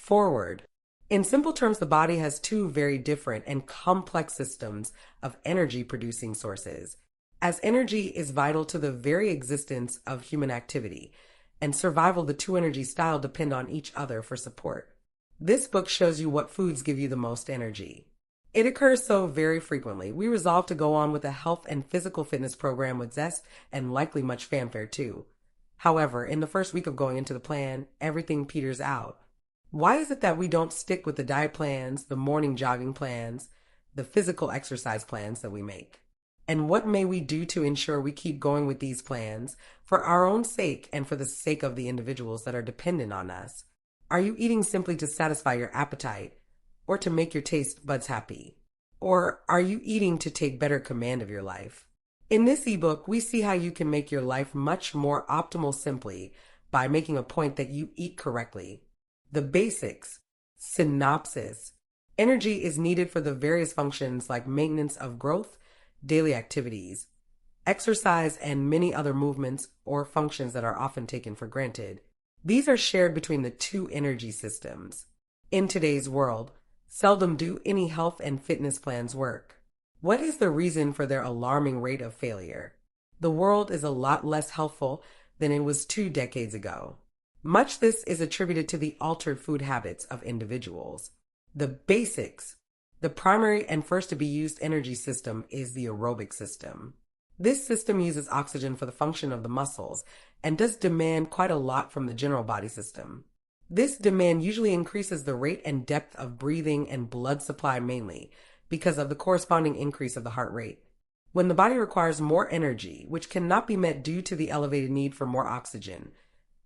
Forward. In simple terms, the body has two very different and complex systems of energy-producing sources, as energy is vital to the very existence of human activity, and survival. The two energy styles depend on each other for support. This book shows you what foods give you the most energy. It occurs so very frequently. We resolve to go on with a health and physical fitness program with zest and likely much fanfare too. However, in the first week of going into the plan, everything peters out. Why is it that we don't stick with the diet plans, the morning jogging plans, the physical exercise plans that we make? And what may we do to ensure we keep going with these plans for our own sake and for the sake of the individuals that are dependent on us? Are you eating simply to satisfy your appetite or to make your taste buds happy? Or are you eating to take better command of your life? In this ebook, we see how you can make your life much more optimal simply by making a point that you eat correctly. The basics. Synopsis. Energy is needed for the various functions like maintenance of growth, daily activities, exercise, and many other movements or functions that are often taken for granted. These are shared between the two energy systems. In today's world, seldom do any health and fitness plans work. What is the reason for their alarming rate of failure? The world is a lot less healthful than it was 2 decades ago. Much this is attributed to the altered food habits of individuals. The basics. The primary and first to be used energy system is the aerobic system. This system uses oxygen for the function of the muscles and does demand quite a lot from the general body system. This demand usually increases the rate and depth of breathing and blood supply mainly because of the corresponding increase of the heart rate. When the body requires more energy, which cannot be met due to the elevated need for more oxygen,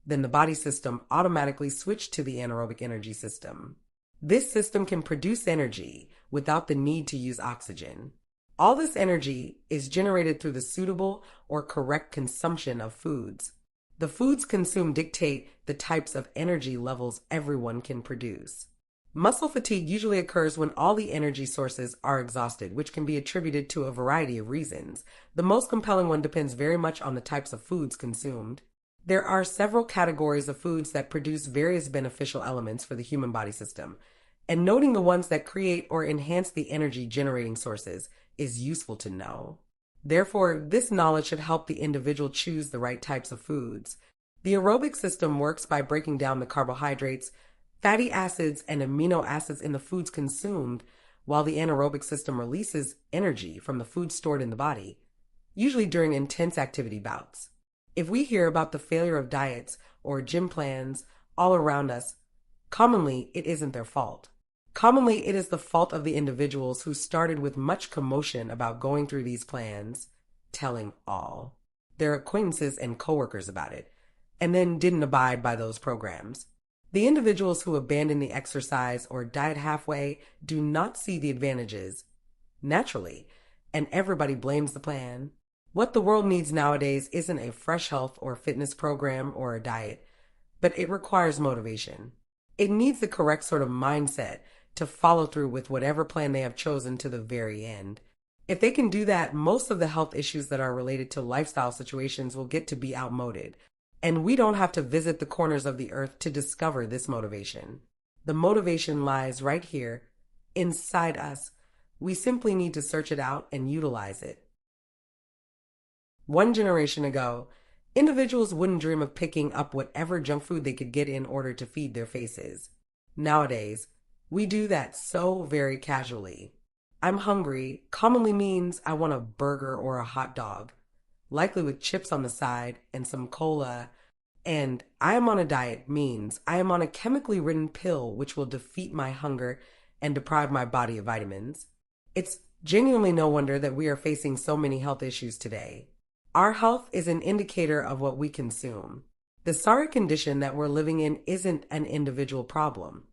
then the body system automatically switches to the anaerobic energy system. This system can produce energy without the need to use oxygen. All this energy is generated through the suitable or correct consumption of foods. The foods consumed dictate the types of energy levels everyone can produce. Muscle fatigue usually occurs when all the energy sources are exhausted, which can be attributed to a variety of reasons. The most compelling one depends very much on the types of foods consumed. There are several categories of foods that produce various beneficial elements for the human body system, and noting the ones that create or enhance the energy generating sources is useful to know. Therefore, this knowledge should help the individual choose the right types of foods. The aerobic system works by breaking down the carbohydrates, fatty acids, and amino acids in the foods consumed, while the anaerobic system releases energy from the food stored in the body, usually during intense activity bouts. If we hear about the failure of diets or gym plans all around us, commonly it isn't their fault. Commonly, it is the fault of the individuals who started with much commotion about going through these plans, telling all their acquaintances and coworkers about it, and then didn't abide by those programs. The individuals who abandon the exercise or diet halfway do not see the advantages, naturally, and everybody blames the plan. What the world needs nowadays isn't a fresh health or fitness program or a diet, but it requires motivation. It needs the correct sort of mindset to follow through with whatever plan they have chosen to the very end. If they can do that, most of the health issues that are related to lifestyle situations will get to be outmoded, and we don't have to visit the corners of the earth to discover this motivation. The motivation lies right here, inside us. We simply need to search it out and utilize it. 1 generation ago, individuals wouldn't dream of picking up whatever junk food they could get in order to feed their faces. Nowadays, we do that so very casually. I'm hungry commonly means I want a burger or a hot dog, likely with chips on the side and some cola. And I am on a diet means I am on a chemically ridden pill which will defeat my hunger and deprive my body of vitamins. It's genuinely no wonder that we are facing so many health issues today. Our health is an indicator of what we consume. The sorry condition that we're living in isn't an individual problem.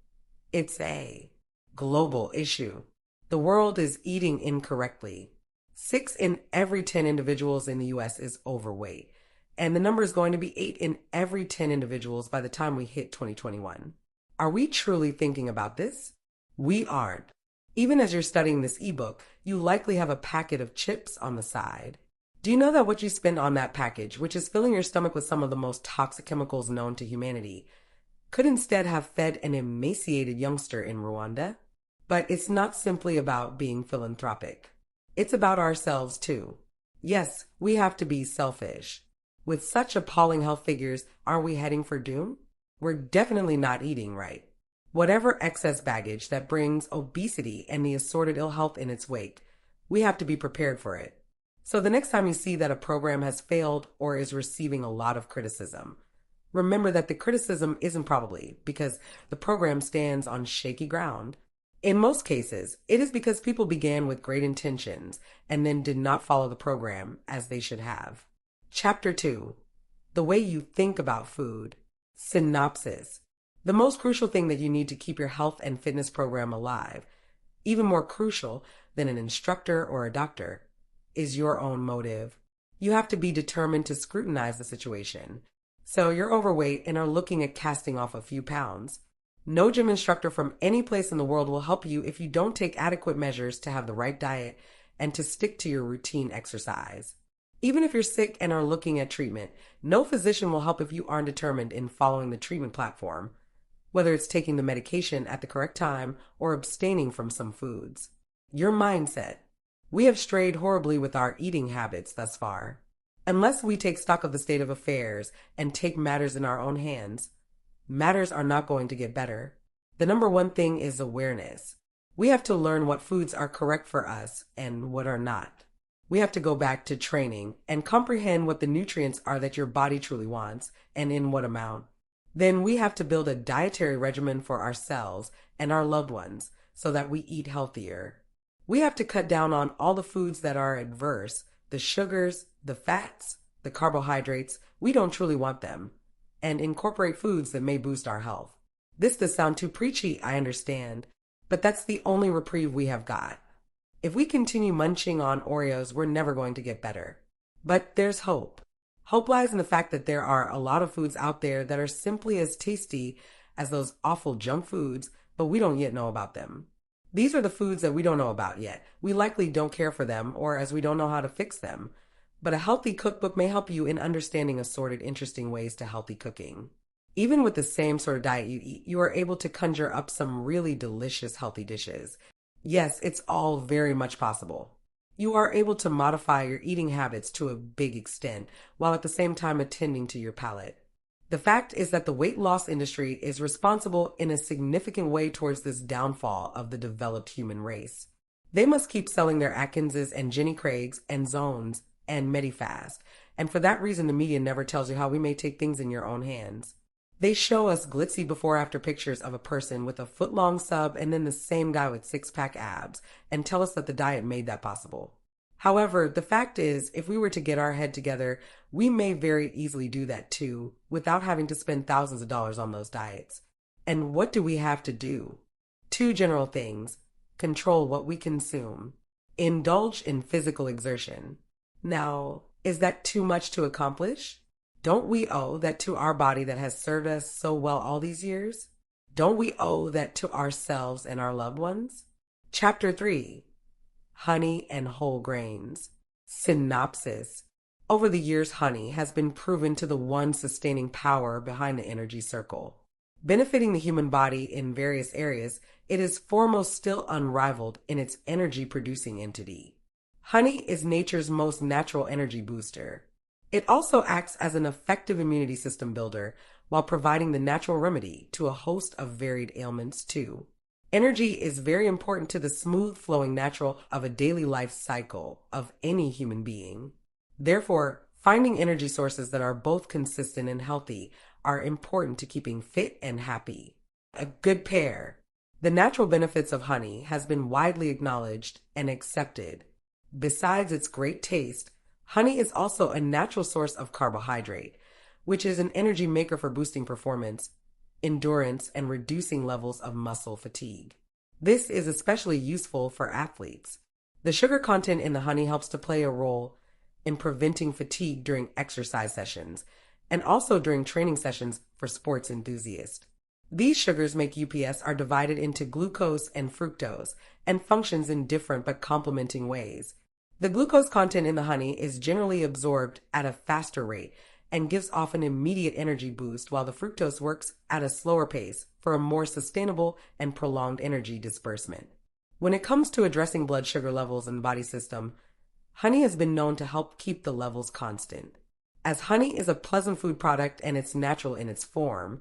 It's a global issue. The world is eating incorrectly. 6 in every 10 individuals in the U.S. is overweight, and the number is going to be 8 in every 10 individuals by the time we hit 2021. Are we truly thinking about this? We aren't. Even as you're studying this ebook, you likely have a packet of chips on the side. Do you know that what you spend on that package, which is filling your stomach with some of the most toxic chemicals known to humanity, could instead have fed an emaciated youngster in Rwanda. But it's not simply about being philanthropic. It's about ourselves too. Yes, we have to be selfish. With such appalling health figures, are we heading for doom? We're definitely not eating right. Whatever excess baggage that brings obesity and the assorted ill health in its wake, we have to be prepared for it. So the next time you see that a program has failed or is receiving a lot of criticism, remember that the criticism isn't probably because the program stands on shaky ground. In most cases, it is because people began with great intentions and then did not follow the program as they should have. Chapter 2. The way you think about food. Synopsis. The most crucial thing that you need to keep your health and fitness program alive, even more crucial than an instructor or a doctor, is your own motive. You have to be determined to scrutinize the situation. So you're overweight and are looking at casting off a few pounds. No gym instructor from any place in the world will help you if you don't take adequate measures to have the right diet and to stick to your routine exercise. Even if you're sick and are looking at treatment, no physician will help if you aren't determined in following the treatment platform, whether it's taking the medication at the correct time or abstaining from some foods. Your mindset. We have strayed horribly with our eating habits thus far. Unless we take stock of the state of affairs and take matters in our own hands, matters are not going to get better. The number one thing is awareness. We have to learn what foods are correct for us and what are not. We have to go back to training and comprehend what the nutrients are that your body truly wants and in what amount. Then we have to build a dietary regimen for ourselves and our loved ones so that we eat healthier. We have to cut down on all the foods that are adverse, the sugars, the fats, the carbohydrates. We don't truly want them, and incorporate foods that may boost our health. This does sound too preachy, I understand, but that's the only reprieve we have got. If we continue munching on Oreos, we're never going to get better. But there's hope. Hope lies in the fact that there are a lot of foods out there that are simply as tasty as those awful junk foods, but we don't yet know about them. These are the foods that we don't know about yet. We likely don't care for them, or as we don't know how to fix them. But a healthy cookbook may help you in understanding assorted interesting ways to healthy cooking. Even with the same sort of diet you eat, you are able to conjure up some really delicious healthy dishes. Yes, it's all very much possible. You are able to modify your eating habits to a big extent, while at the same time attending to your palate. The fact is that the weight loss industry is responsible in a significant way towards this downfall of the developed human race. They must keep selling their Atkinses and Jenny Craigs and Zones and Medifast, and for that reason the media never tells you how we may take things in your own hands. They show us glitzy before-after pictures of a person with a foot-long sub and then the same guy with six-pack abs and tell us that the diet made that possible. However, the fact is, if we were to get our head together, we may very easily do that too, without having to spend thousands of dollars on those diets. And what do we have to do? 2 general things. Control what we consume. Indulge in physical exertion. Now, is that too much to accomplish? Don't we owe that to our body that has served us so well all these years? Don't we owe that to ourselves and our loved ones? Chapter 3. Honey and whole grains. Synopsis. Over the years, honey has been proven to the one sustaining power behind the energy circle. Benefiting the human body in various areas, it is foremost still unrivaled in its energy-producing entity. Honey is nature's most natural energy booster. It also acts as an effective immunity system builder while providing the natural remedy to a host of varied ailments too. Energy is very important to the smooth-flowing natural of a daily life cycle of any human being. Therefore, finding energy sources that are both consistent and healthy are important to keeping fit and happy. A good pair. The natural benefits of honey has been widely acknowledged and accepted. Besides its great taste, honey is also a natural source of carbohydrate, which is an energy maker for boosting performance, endurance, and reducing levels of muscle fatigue. This is especially useful for athletes. The sugar content in the honey helps to play a role in preventing fatigue during exercise sessions and also during training sessions for sports enthusiasts. These sugars make UPS are divided into glucose and fructose and functions in different but complementing ways. The glucose content in the honey is generally absorbed at a faster rate and gives off an immediate energy boost, while the fructose works at a slower pace for a more sustainable and prolonged energy disbursement. When it comes to addressing blood sugar levels in the body system, honey has been known to help keep the levels constant. As honey is a pleasant food product and it's natural in its form,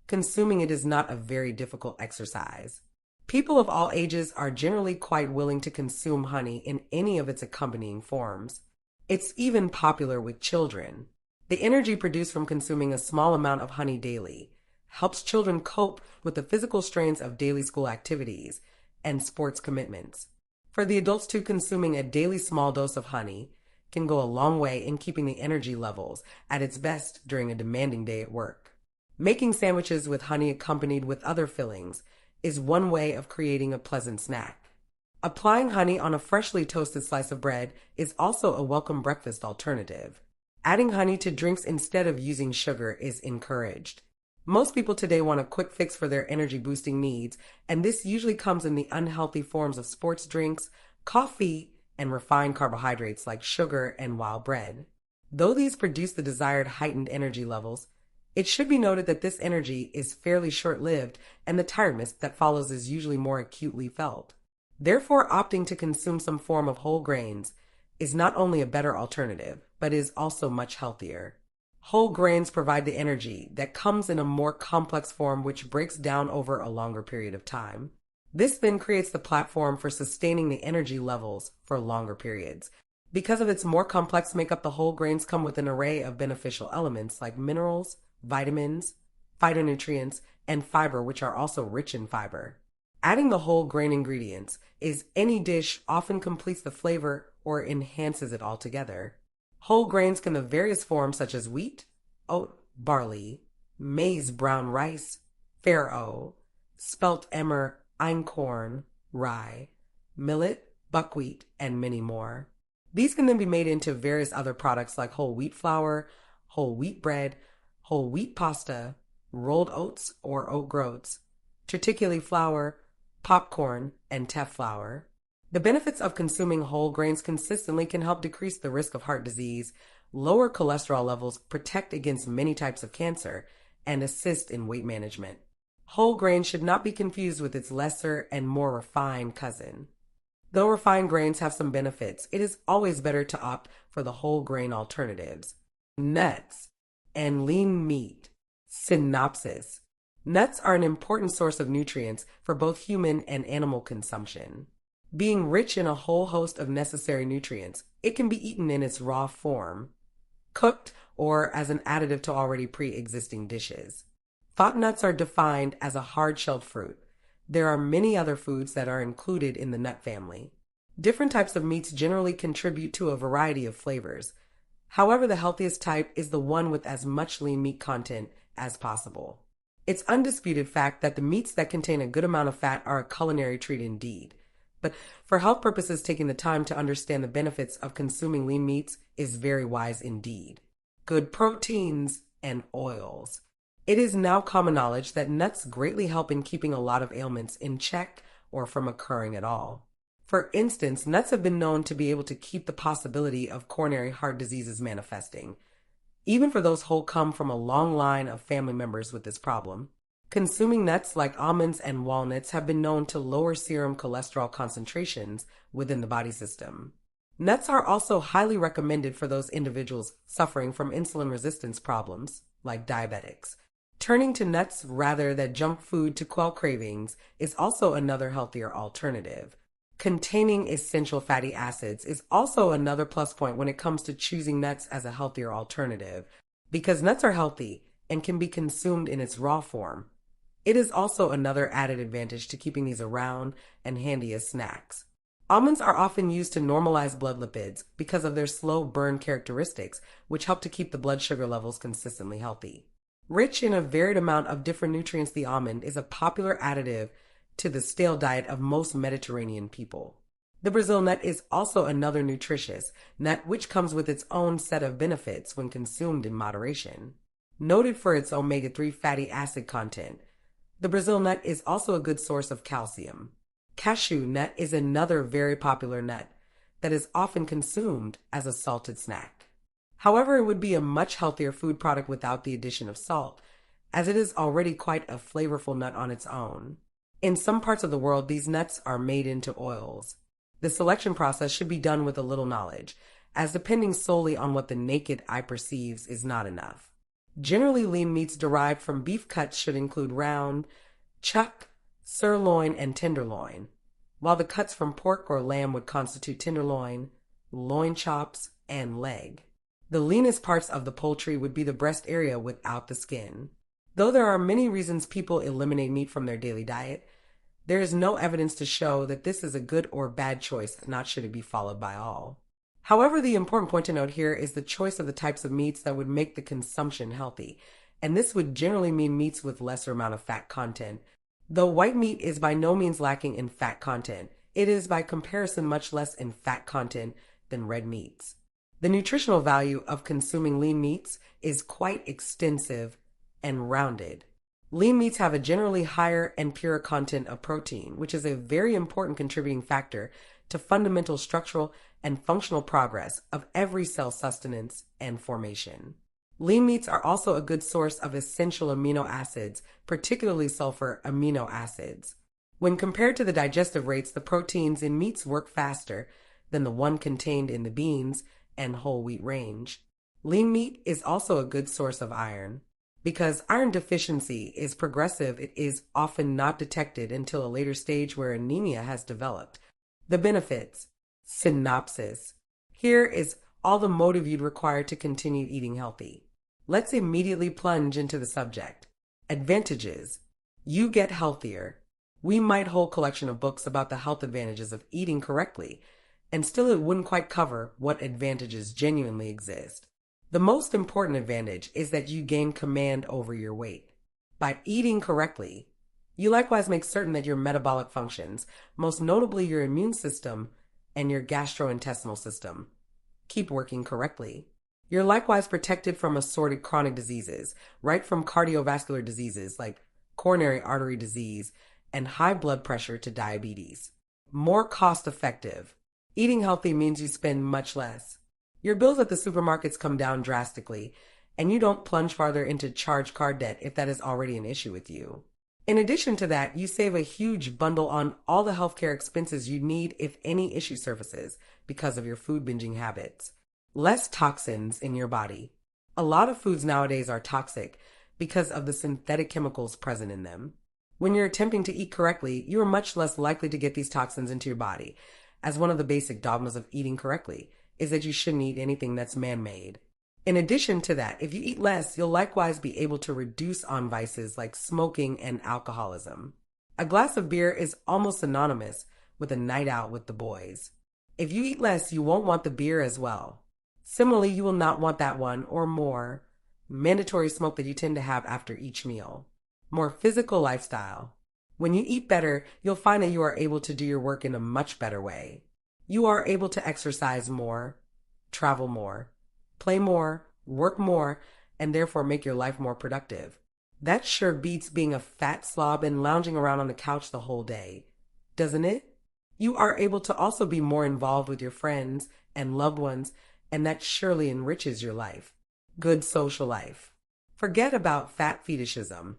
consuming it is not a very difficult exercise. People of all ages are generally quite willing to consume honey in any of its accompanying forms. It's even popular with children. The energy produced from consuming a small amount of honey daily helps children cope with the physical strains of daily school activities and sports commitments. For the adults too, consuming a daily small dose of honey can go a long way in keeping the energy levels at its best during a demanding day at work. Making sandwiches with honey accompanied with other fillings is one way of creating a pleasant snack. Applying honey on a freshly toasted slice of bread is also a welcome breakfast alternative. Adding honey to drinks instead of using sugar is encouraged. Most people today want a quick fix for their energy boosting needs, and this usually comes in the unhealthy forms of sports drinks, coffee, and refined carbohydrates like sugar and wild bread. Though these produce the desired heightened energy levels, it should be noted that this energy is fairly short-lived and the tiredness that follows is usually more acutely felt. Therefore, opting to consume some form of whole grains is not only a better alternative, but is also much healthier. Whole grains provide the energy that comes in a more complex form which breaks down over a longer period of time. This then creates the platform for sustaining the energy levels for longer periods. Because of its more complex makeup, the whole grains come with an array of beneficial elements like minerals, vitamins, phytonutrients, and fiber, which are also rich in fiber. Adding the whole grain ingredients is any dish often completes the flavor or enhances it altogether. Whole grains come in various forms such as wheat, oat, barley, maize, brown rice, farro, spelt emmer, einkorn, rye, millet, buckwheat, and many more. These can then be made into various other products like whole wheat flour, whole wheat bread, whole wheat pasta, rolled oats or oat groats, triticale flour, popcorn, and teff flour. The benefits of consuming whole grains consistently can help decrease the risk of heart disease, lower cholesterol levels, protect against many types of cancer, and assist in weight management. Whole grains should not be confused with its lesser and more refined cousin. Though refined grains have some benefits, it is always better to opt for the whole grain alternatives. Nuts and lean meat. Synopsis. Nuts are an important source of nutrients for both human and animal consumption. Being rich in a whole host of necessary nutrients, it can be eaten in its raw form, cooked, or as an additive to already pre-existing dishes. Thought nuts are defined as a hard-shelled fruit. There are many other foods that are included in the nut family. Different types of meats generally contribute to a variety of flavors. However, the healthiest type is the one with as much lean meat content as possible. It's undisputed fact that the meats that contain a good amount of fat are a culinary treat indeed. But for health purposes, taking the time to understand the benefits of consuming lean meats is very wise indeed. Good proteins and oils. It is now common knowledge that nuts greatly help in keeping a lot of ailments in check or from occurring at all. For instance, nuts have been known to be able to keep the possibility of coronary heart diseases manifesting, even for those who come from a long line of family members with this problem. Consuming nuts like almonds and walnuts have been known to lower serum cholesterol concentrations within the body system. Nuts are also highly recommended for those individuals suffering from insulin resistance problems, like diabetics. Turning to nuts rather than junk food to quell cravings is also another healthier alternative. Containing essential fatty acids is also another plus point when it comes to choosing nuts as a healthier alternative. Because nuts are healthy and can be consumed in its raw form, it is also another added advantage to keeping these around and handy as snacks. Almonds are often used to normalize blood lipids because of their slow burn characteristics, which help to keep the blood sugar levels consistently healthy. Rich in a varied amount of different nutrients, the almond is a popular additive to the stale diet of most Mediterranean people. The Brazil nut is also another nutritious nut which comes with its own set of benefits when consumed in moderation. Noted for its omega-3 fatty acid content, the Brazil nut is also a good source of calcium. Cashew nut is another very popular nut that is often consumed as a salted snack. However, it would be a much healthier food product without the addition of salt, as it is already quite a flavorful nut on its own. In some parts of the world, these nuts are made into oils. The selection process should be done with a little knowledge, as depending solely on what the naked eye perceives is not enough. Generally, lean meats derived from beef cuts should include round, chuck, sirloin, and tenderloin, while the cuts from pork or lamb would constitute tenderloin, loin chops, and leg. The leanest parts of the poultry would be the breast area without the skin. Though there are many reasons people eliminate meat from their daily diet, there is no evidence to show that this is a good or bad choice, not should it be followed by all. However, the important point to note here is the choice of the types of meats that would make the consumption healthy, and this would generally mean meats with lesser amount of fat content. Though white meat is by no means lacking in fat content, it is by comparison much less in fat content than red meats. The nutritional value of consuming lean meats is quite extensive and rounded. Lean meats have a generally higher and purer content of protein, which is a very important contributing factor to fundamental structural and functional progress of every cell sustenance and formation. Lean meats are also a good source of essential amino acids, particularly sulfur amino acids. When compared to the digestive rates, the proteins in meats work faster than the one contained in the beans and whole wheat range. Lean meat is also a good source of iron. Because iron deficiency is progressive, it is often not detected until a later stage where anemia has developed. The benefits. Synopsis. Here is all the motive you'd require to continue eating healthy. Let's immediately plunge into the subject. Advantages. You get healthier. We might hold a collection of books about the health advantages of eating correctly, and still it wouldn't quite cover what advantages genuinely exist. The most important advantage is that you gain command over your weight. By eating correctly, you likewise make certain that your metabolic functions, most notably your immune system and your gastrointestinal system, keep working correctly. You're likewise protected from assorted chronic diseases, right from cardiovascular diseases like coronary artery disease and high blood pressure to diabetes. More cost effective. Eating healthy means you spend much less. Your bills at the supermarkets come down drastically, and you don't plunge farther into charge card debt if that is already an issue with you. In addition to that, you save a huge bundle on all the healthcare expenses you need if any issue surfaces because of your food binging habits. Less toxins in your body. A lot of foods nowadays are toxic because of the synthetic chemicals present in them. When you're attempting to eat correctly, you are much less likely to get these toxins into your body, as one of the basic dogmas of eating correctly is that you shouldn't eat anything that's man-made. In addition to that, if you eat less, you'll likewise be able to reduce on vices like smoking and alcoholism. A glass of beer is almost synonymous with a night out with the boys. If you eat less, you won't want the beer as well. Similarly, you will not want that one or more mandatory smoke that you tend to have after each meal. More physical lifestyle. When you eat better, you'll find that you are able to do your work in a much better way. You are able to exercise more, travel more, play more, work more, and therefore make your life more productive. That sure beats being a fat slob and lounging around on the couch the whole day, doesn't it? You are able to also be more involved with your friends and loved ones, and that surely enriches your life. Good social life. Forget about fat fetishism.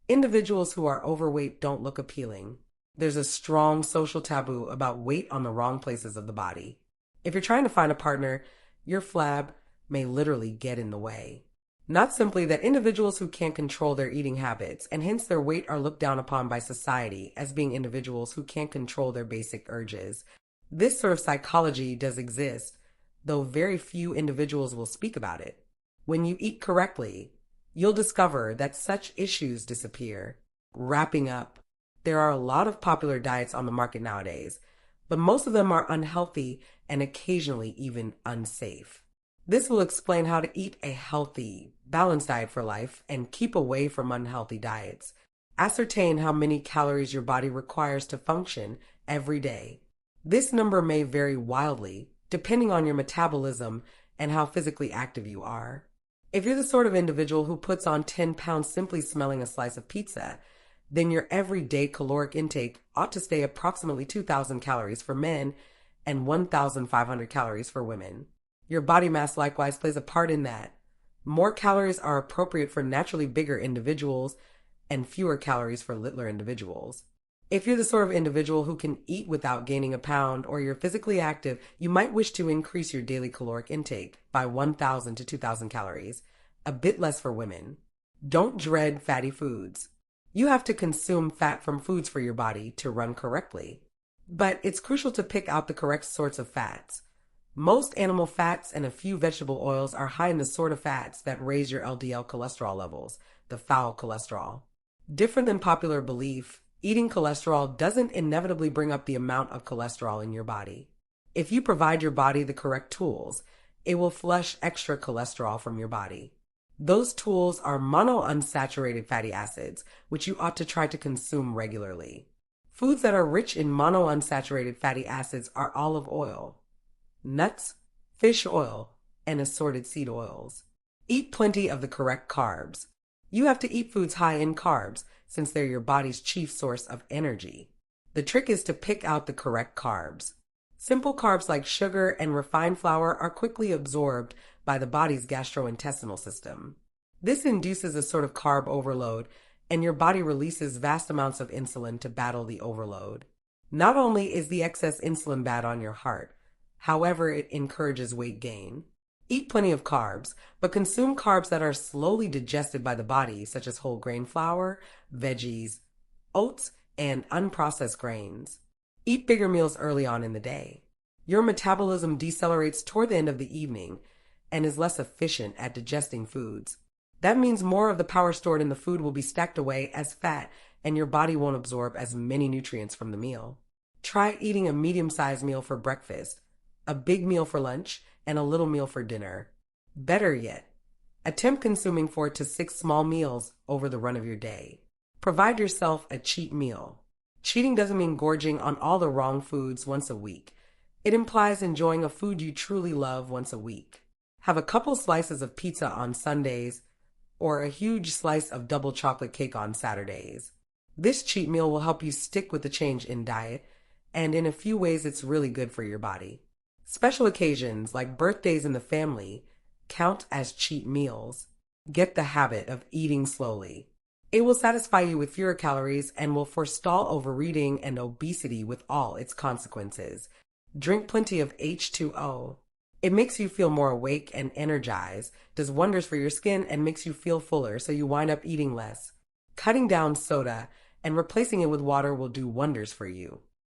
Individuals who are overweight don't look appealing. There's a strong social taboo about weight on the wrong places of the body. If you're trying to find a partner, your flab may literally get in the way. Not simply that individuals who can't control their eating habits and hence their weight are looked down upon by society as being individuals who can't control their basic urges. This sort of psychology does exist, though very few individuals will speak about it. When you eat correctly, you'll discover that such issues disappear. Wrapping up, there are a lot of popular diets on the market nowadays, but most of them are unhealthy and occasionally even unsafe. This will explain how to eat a healthy, balanced diet for life and keep away from unhealthy diets. Ascertain how many calories your body requires to function every day. This number may vary wildly, depending on your metabolism and how physically active you are. If you're the sort of individual who puts on 10 pounds simply smelling a slice of pizza, then your everyday caloric intake ought to stay approximately 2,000 calories for men and 1,500 calories for women. Your body mass likewise plays a part in that. More calories are appropriate for naturally bigger individuals and fewer calories for littler individuals. If you're the sort of individual who can eat without gaining a pound, or you're physically active, you might wish to increase your daily caloric intake by 1,000 to 2,000 calories, a bit less for women. Don't dread fatty foods. You have to consume fat from foods for your body to run correctly. But it's crucial to pick out the correct sorts of fats. Most animal fats and a few vegetable oils are high in the sort of fats that raise your LDL cholesterol levels, the foul cholesterol. Different than popular belief, eating cholesterol doesn't inevitably bring up the amount of cholesterol in your body. If you provide your body the correct tools, it will flush extra cholesterol from your body. Those tools are monounsaturated fatty acids, which you ought to try to consume regularly. Foods that are rich in monounsaturated fatty acids are olive oil, nuts, fish oil, and assorted seed oils. Eat plenty of the correct carbs. You have to eat foods high in carbs, since they're your body's chief source of energy. The trick is to pick out the correct carbs. Simple carbs like sugar and refined flour are quickly absorbed by the body's gastrointestinal system. This induces a sort of carb overload, and your body releases vast amounts of insulin to battle the overload. Not only is the excess insulin bad on your heart, however, it encourages weight gain. Eat plenty of carbs, but consume carbs that are slowly digested by the body, such as whole grain flour, veggies, oats, and unprocessed grains. Eat bigger meals early on in the day. Your metabolism decelerates toward the end of the evening and is less efficient at digesting foods. That means more of the power stored in the food will be stacked away as fat, and your body won't absorb as many nutrients from the meal. Try eating a medium-sized meal for breakfast, a big meal for lunch, and a little meal for dinner. Better yet, attempt consuming 4 to 6 small meals over the run of your day. Provide yourself a cheat meal. Cheating doesn't mean gorging on all the wrong foods once a week. It implies enjoying a food you truly love once a week. Have a couple slices of pizza on Sundays, or a huge slice of double chocolate cake on Saturdays. This cheat meal will help you stick with the change in diet, and in a few ways it's really good for your body. Special occasions like birthdays in the family count as cheat meals. Get the habit of eating slowly. It will satisfy you with fewer calories and will forestall overeating and obesity with all its consequences. Drink plenty of H2O. It makes you feel more awake and energized, does wonders for your skin, and makes you feel fuller, so you wind up eating less. Cutting down soda and replacing it with water will do wonders for you.